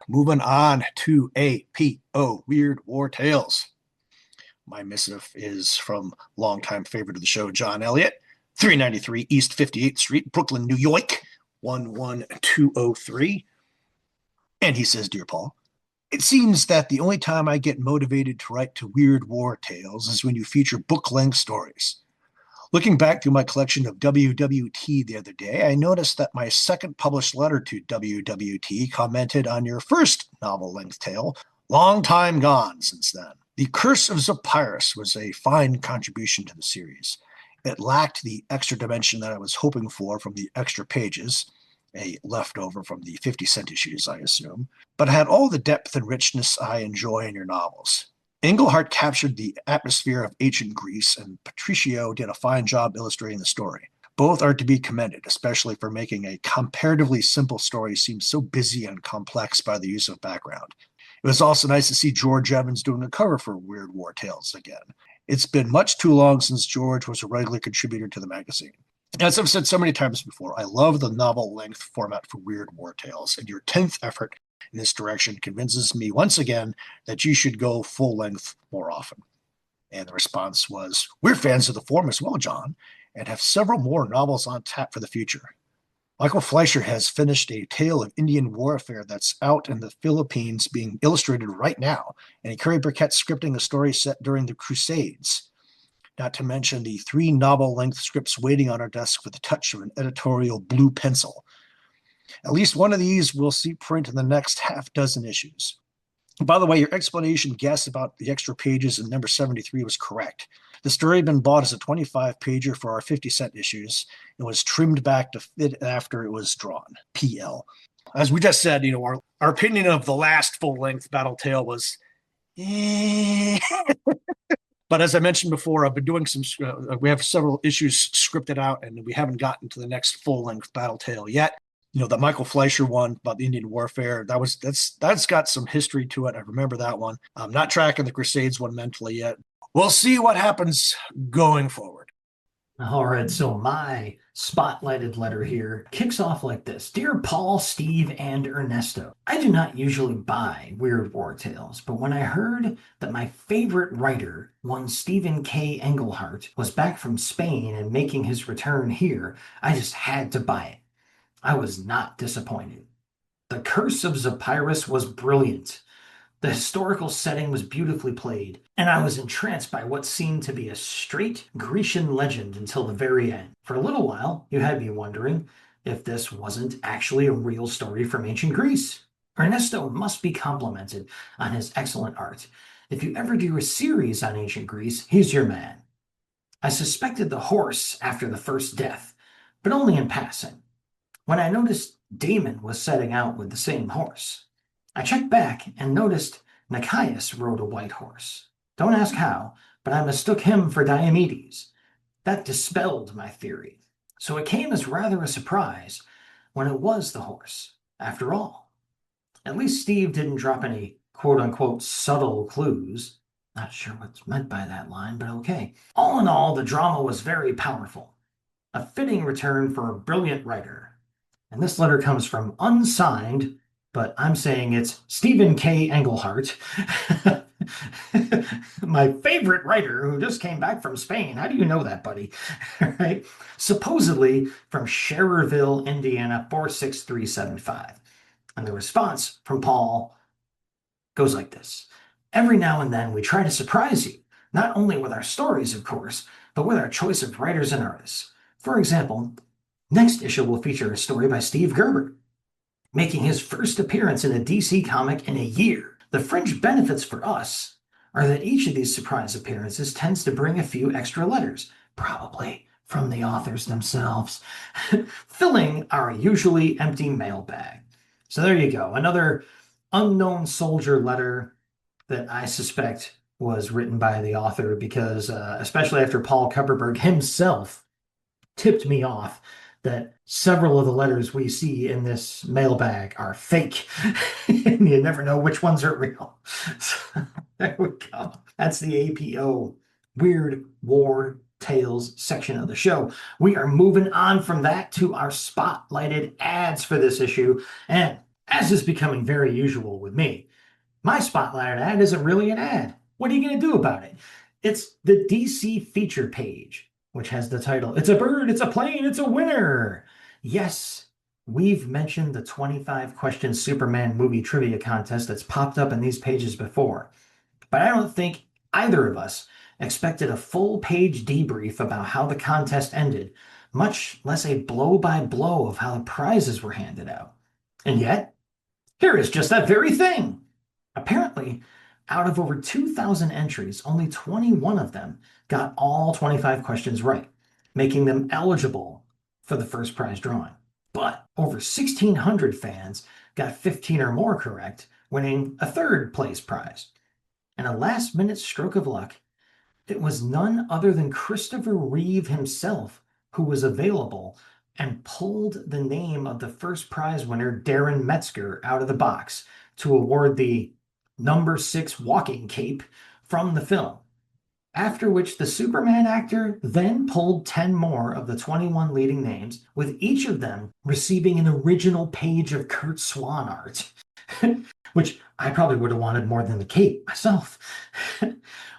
Moving on to APO, Weird War Tales. My missive is from longtime favorite of the show, John Elliott, 393 East 58th Street, Brooklyn, New York, 11203. And he says, Dear Paul, it seems that the only time I get motivated to write to Weird War Tales is when you feature book-length stories. Looking back through my collection of WWT the other day, I noticed that my second published letter to WWT commented on your first novel-length tale, long time gone since then. The Curse of Zopyrus was a fine contribution to the series. It lacked the extra dimension that I was hoping for from the extra pages, a leftover from the 50-cent issues, I assume, but had all the depth and richness I enjoy in your novels. Englehart captured the atmosphere of ancient Greece, and Patricio did a fine job illustrating the story. Both are to be commended, especially for making a comparatively simple story seem so busy and complex by the use of background. It was also nice to see George Evans doing a cover for Weird War Tales again. It's been much too long since George was a regular contributor to the magazine. As I've said so many times before, I love the novel length format for Weird War Tales, and your 10th effort in this direction convinces me once again that you should go full length more often. And the response was, we're fans of the form as well, John, and have several more novels on tap for the future. Michael Fleischer has finished a tale of Indian warfare that's out in the Philippines being illustrated right now, and Kerry Burkett's scripting a story set during the Crusades. Not to mention the 3 novel-length scripts waiting on our desk with a touch of an editorial blue pencil. At least one of these will see print in the next half dozen issues. By the way, your explanation guess about the extra pages in number 73 was correct. The story had been bought as a 25-pager for our 50-cent issues and was trimmed back to fit after it was drawn. PL. As we just said, our opinion of the last full-length Battle Tale was But as I mentioned before, I've been doing we have several issues scripted out, and we haven't gotten to the next full-length Battle Tale yet. The Michael Fleischer one about the Indian warfare, that's got some history to it. I remember that one. I'm not tracking the Crusades one mentally yet. We'll see what happens going forward. All right, so my spotlighted letter here kicks off like this. Dear Paul, Steve, and Ernesto, I do not usually buy Weird War Tales, but when I heard that my favorite writer, one Stephen K. Englehart, was back from Spain and making his return here, I just had to buy it. I was not disappointed. The Curse of Zopyrus was brilliant. The historical setting was beautifully played, and I was entranced by what seemed to be a straight Grecian legend until the very end. For a little while, you had me wondering if this wasn't actually a real story from ancient Greece. Ernesto must be complimented on his excellent art. If you ever do a series on ancient Greece, he's your man. I suspected the horse after the first death, but only in passing. When I noticed Damon was setting out with the same horse, I checked back and noticed Nichias rode a white horse. Don't ask how, but I mistook him for Diomedes. That dispelled my theory. So it came as rather a surprise when it was the horse, after all. At least Steve didn't drop any quote-unquote subtle clues. Not sure what's meant by that line, but okay. All in all, the drama was very powerful. A fitting return for a brilliant writer. And this letter comes from unsigned, but I'm saying it's Stephen K. Englehart, my favorite writer who just came back from Spain. How do you know that, buddy? Right? Supposedly from Schererville, Indiana, 46375. And the response from Paul goes like this. Every now and then we try to surprise you, not only with our stories, of course, but with our choice of writers and artists. For example, next issue will feature a story by Steve Gerber, making his first appearance in a DC comic in a year. The fringe benefits for us are that each of these surprise appearances tends to bring a few extra letters, probably from the authors themselves, filling our usually empty mailbag. So there you go, another unknown soldier letter that I suspect was written by the author because, especially after Paul Kupperberg himself tipped me off that several of the letters we see in this mailbag are fake. And you never know which ones are real. So, there we go. That's the APO Weird War Tales section of the show. We are moving on from that to our spotlighted ads for this issue. And as is becoming very usual with me, my spotlighted ad isn't really an ad. What are you going to do about it? It's the DC feature page, which has the title, It's a Bird, It's a Plane, It's a Winner. Yes, we've mentioned the 25 question Superman movie trivia contest that's popped up in these pages before, but I don't think either of us expected a full page debrief about how the contest ended, much less a blow-by-blow of how the prizes were handed out. And yet, here is just that very thing. Apparently, out of over 2,000 entries, only 21 of them got all 25 questions right, making them eligible for the first prize drawing. But over 1,600 fans got 15 or more correct, winning a third place prize. And a last minute stroke of luck, it was none other than Christoper Reeve himself who was available and pulled the name of the first prize winner, Darren Metzger, out of the box to award the number 6 walking cape from the film. After which the Superman actor then pulled 10 more of the 21 leading names, with each of them receiving an original page of Kurt Swan art, which I probably would have wanted more than the cape myself.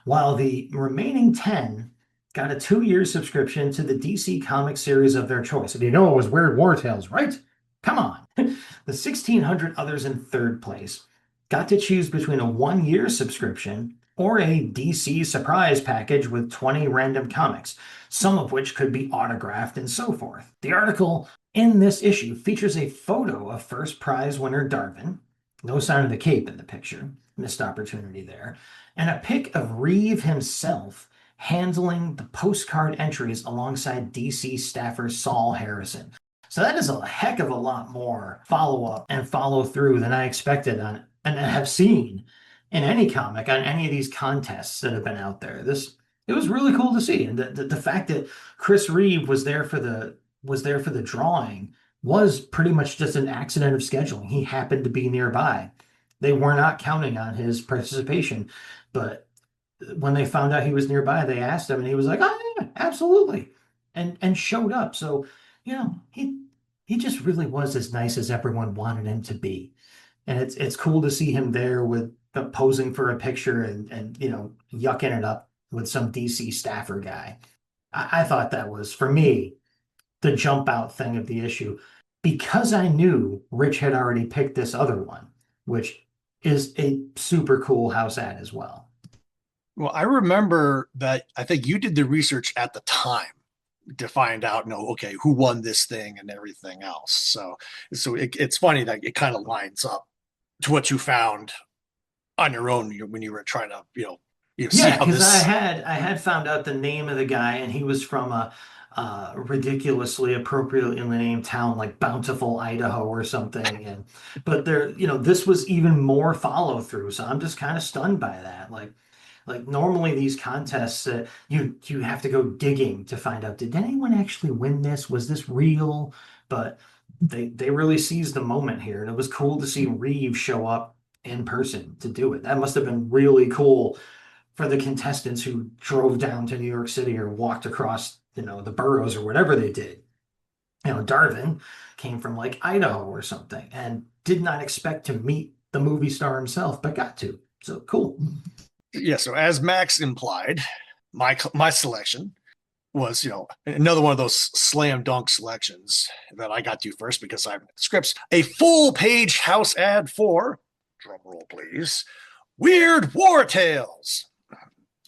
While the remaining 10 got a 2-year subscription to the DC comic series of their choice. And you know it was Weird War Tales, right? Come on. The 1,600 others in third place got to choose between a 1-year subscription or a DC surprise package with 20 random comics, some of which could be autographed and so forth. The article in this issue features a photo of first prize winner Darvin, no sign of the cape in the picture, missed opportunity there, and a pic of Reeve himself handling the postcard entries alongside DC staffer Saul Harrison. So that is a heck of a lot more follow up and follow through than I expected on and have seen in any comic on any of these contests that have been out there. It was really cool to see, and the fact that Chris Reeve was there for the drawing was pretty much just an accident of scheduling. He happened to be nearby. They were not counting on his participation, but when they found out he was nearby, they asked him, and he was like, "Oh yeah, absolutely," and showed up. So he just really was as nice as everyone wanted him to be, and it's cool to see him there with posing for a picture and yucking it up with some DC staffer guy. I thought that was, for me, the jump out thing of the issue, because I knew Rich had already picked this other one, which is a super cool house ad as well. Well, I remember that I think you did the research at the time to find out, okay, who won this thing and everything else. So it's funny that it kind of lines up to what you found on your own when you were trying to, see Yeah, how because I this. had I had found out the name of the guy, and he was from a ridiculously appropriately named town like Bountiful, Idaho, or something. And but this was even more follow through. So I'm just kind of stunned by that. Like normally these contests, you have to go digging to find out, did anyone actually win this? Was this real? But they really seized the moment here, and it was cool to see Reeve show up in person to do it. That must have been really cool for the contestants who drove down to New York City or walked across, the boroughs or whatever they did. Darvin came from like Idaho or something and did not expect to meet the movie star himself, but got to. So cool. Yeah, so as Max implied, my selection was, another one of those slam dunk selections that I got to first because I'm scripts. A full page house ad for, drum roll please, Weird War Tales.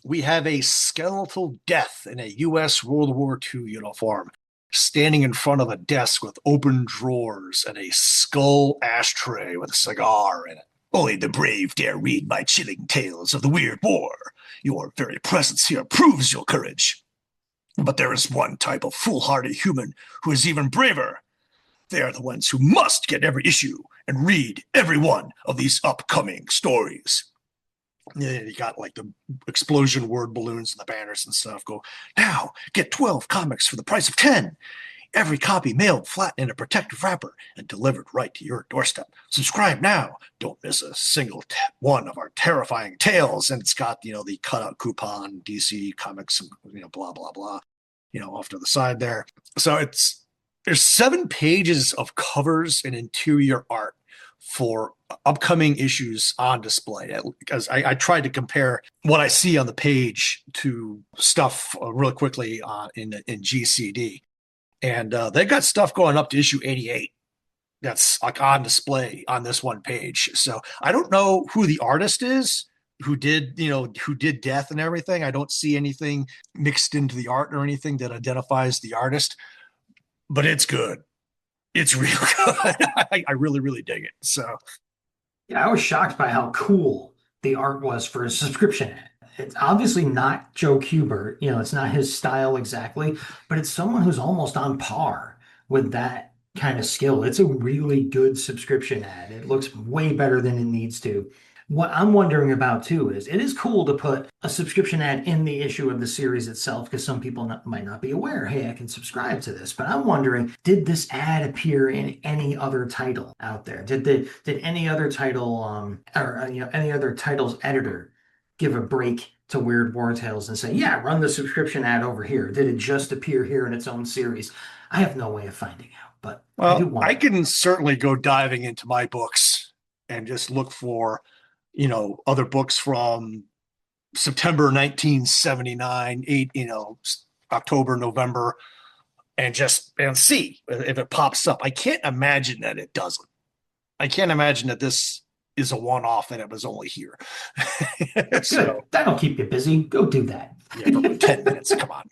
We have a skeletal death in a U.S. World War II uniform, standing in front of a desk with open drawers and a skull ashtray with a cigar in it. Only the brave dare read my chilling tales of the Weird War. Your very presence here proves your courage. But there is one type of foolhardy human who is even braver. They are the ones who must get every issue and read every one of these upcoming stories. Yeah, you got like the explosion word balloons and the banners and stuff. Go, now get 12 comics for the price of 10. Every copy mailed flat in a protective wrapper and delivered right to your doorstep. Subscribe now. Don't miss a single one of our terrifying tales. And it's got, the cutout coupon, DC Comics, blah, blah, blah, off to the side there. So there's 7 pages of covers and interior art for upcoming issues on display, because I tried to compare what I see on the page to stuff real quickly in GCD. And they got stuff going up to issue 88 that's like on display on this one page. So I don't know who the artist is who did Death and everything. I don't see anything mixed into the art or anything that identifies the artist, but it's good. It's real good. I really, really dig it. So Yeah, I was shocked by how cool the art was for a subscription ad. It's obviously not Joe Kubert, it's not his style exactly, but it's someone who's almost on par with that kind of skill. It's a really good subscription ad. It looks way better than it needs to. What I'm wondering about too is it is cool to put a subscription ad in the issue of the series itself because some people might not be aware, hey, I can subscribe to this. But I'm wondering, did this ad appear in any other title out there? Did any other title or any other title's editor give a break to Weird War Tales and say, yeah, run the subscription ad over here? Did it just appear here in its own series? I have no way of finding out, but I do Well, I wonder. can certainly go diving into my books and just look for, other books from September 1979, October, November, and see if it pops up. I can't imagine that it doesn't. I can't imagine that this is a one-off and it was only here. Good. So That'll keep you busy. Go do that. yeah, for about 10 minutes. Come on.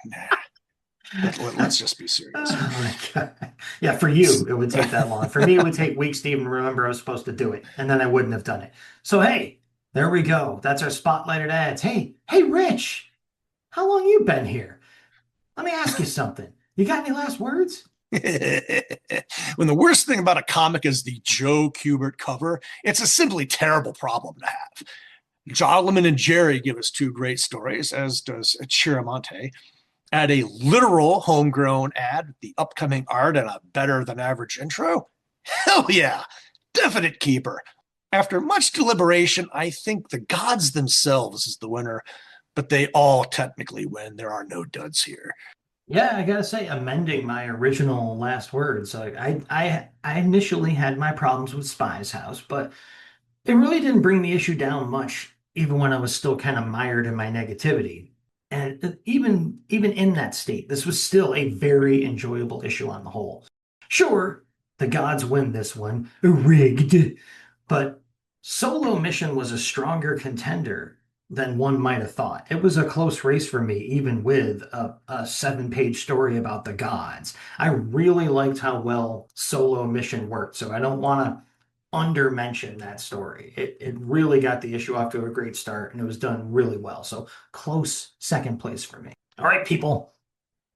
Let's just be serious. Oh my God. Yeah, for you, it would take that long. For me, it would take weeks to even remember I was supposed to do it, and then I wouldn't have done it. So hey, there we go. That's our spotlighted ads. Hey, Rich, how long you been here? Let me ask you something. You got any last words? When the worst thing about a comic is the Joe Kubert cover, it's a simply terrible problem to have. Jolliman and Jerry give us two great stories, as does Chiramonte. Add a literal homegrown ad, the upcoming art, and a better than average intro. Hell yeah, definite keeper. After much deliberation, I think the gods themselves is the winner, but they all technically win. There are no duds here. Yeah, I gotta say, amending my original last words. I initially had my problems with Spy's House, but it really didn't bring the issue down much, even when I was still kind of mired in my negativity. And even in that state, this was still a very enjoyable issue on the whole. Sure, the gods win this one, rigged, but Solo Mission was a stronger contender than one might have thought. It was a close race for me, even with a 7-page story about the gods. I really liked how well Solo Mission worked, so I don't want to undermention that story. It really got the issue off to a great start and it was done really well. So close second place for me. All right, people,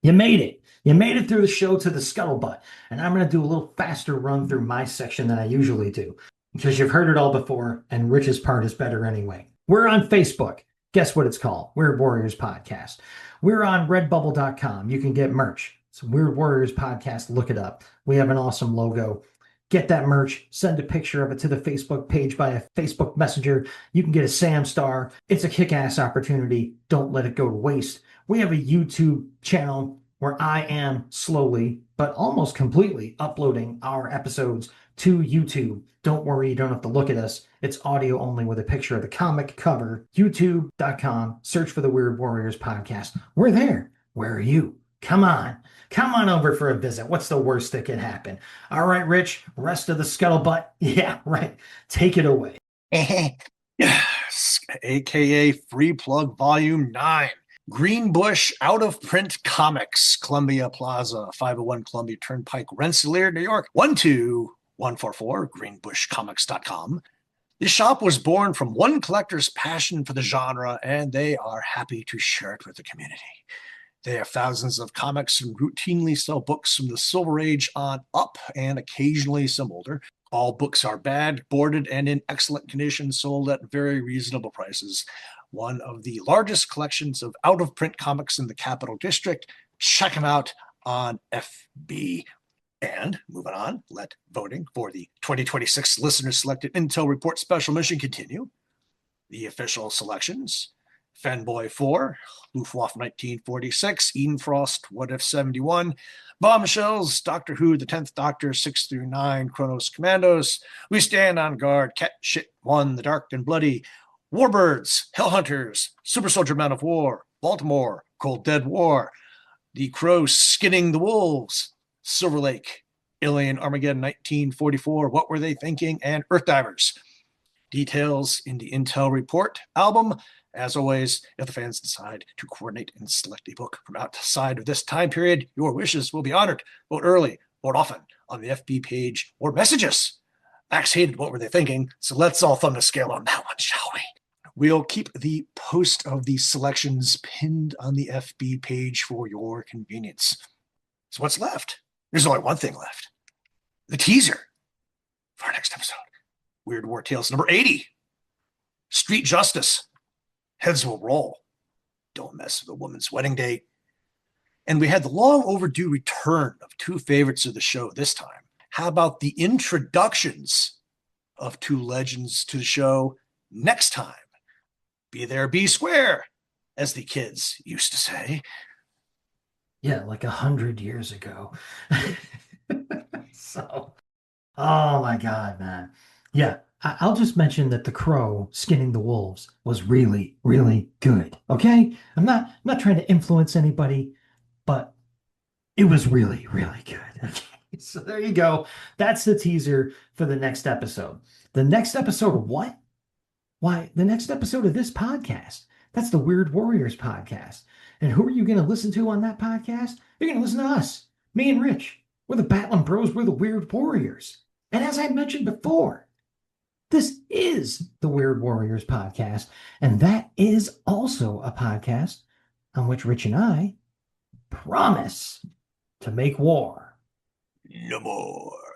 you made it. You made it through the show to the scuttlebutt. And I'm going to do a little faster run through my section than I usually do because you've heard it all before and Rich's part is better anyway. We're on Facebook. Guess what it's called? Weird Warriors Podcast. We're on redbubble.com. You can get merch. It's Weird Warriors Podcast. Look it up. We have an awesome logo. Get that merch, send a picture of it to the Facebook page by a Facebook Messenger. You can get a Sam Star. It's a kick-ass opportunity. Don't let it go to waste. We have a YouTube channel where I am slowly, but almost completely uploading our episodes to YouTube. Don't worry, you don't have to look at us. It's audio only with a picture of the comic cover. YouTube.com. Search for the Weird Warriors Podcast. We're there. Where are you? Come on. Come on over for a visit. What's the worst that could happen? All right, Rich, rest of the scuttlebutt. Yeah, right. Take it away. Yes, aka Free Plug Volume 9. Greenbush Out of Print Comics, Columbia Plaza, 501 Columbia Turnpike, Rensselaer, New York, 12144, greenbushcomics.com. This shop was born from one collector's passion for the genre, and they are happy to share it with the community. They have thousands of comics and routinely sell books from the Silver Age on up and occasionally some older. All books are bad, boarded, and in excellent condition, sold at very reasonable prices. One of the largest collections of out-of-print comics in the Capital District. Check them out on FB. And moving on, let voting for the 2026 listener-selected Intel Report Special Mission continue. The official selections: Fanboy 4, Luftwaffe 1946, Eden Frost, What If 71, Bombshells, Doctor Who, The 10th Doctor, 6 through 9, Kronos Commandos, We Stand on Guard, Cat Shit 1, The Dark and Bloody, Warbirds, Hellhunters, Super Soldier Man of War, Baltimore, Cold Dead War, The Crow Skinning the Wolves, Silver Lake, Alien Armageddon 1944, What Were They Thinking, and Earthdivers. Details in the Intel Report album. As always, if the fans decide to coordinate and select a book from outside of this time period, your wishes will be honored. Vote early, vote often on the FB page, or message us. Max hated What Were They Thinking, so let's all thumb the scale on that one, shall we? We'll keep the post of the selections pinned on the FB page for your convenience. So what's left? There's only one thing left. the teaser for our next episode. Weird War Tales number 80. Street Justice. Heads will roll. Don't mess with a woman's wedding date. And we had the long overdue return of two favorites of the show this time. How about the introductions of two legends to the show next time? Be there, be square, as the kids used to say. Yeah, like 100 years ago. So, oh my God, man. Yeah, I'll just mention that the crow skinning the wolves was really, really good. Okay? I'm not trying to influence anybody, but it was really, really good. Okay. So there you go. That's the teaser for the next episode. The next episode of what? Why, the next episode of this podcast. That's the Weird Warriors podcast. And who are you going to listen to on that podcast? You're going to listen to us, me and Rich. We're the Battling Bros. We're the Weird Warriors. And as I mentioned before, this is the Weird Warriors podcast. And that is also a podcast on which Rich and I promise to make war No more.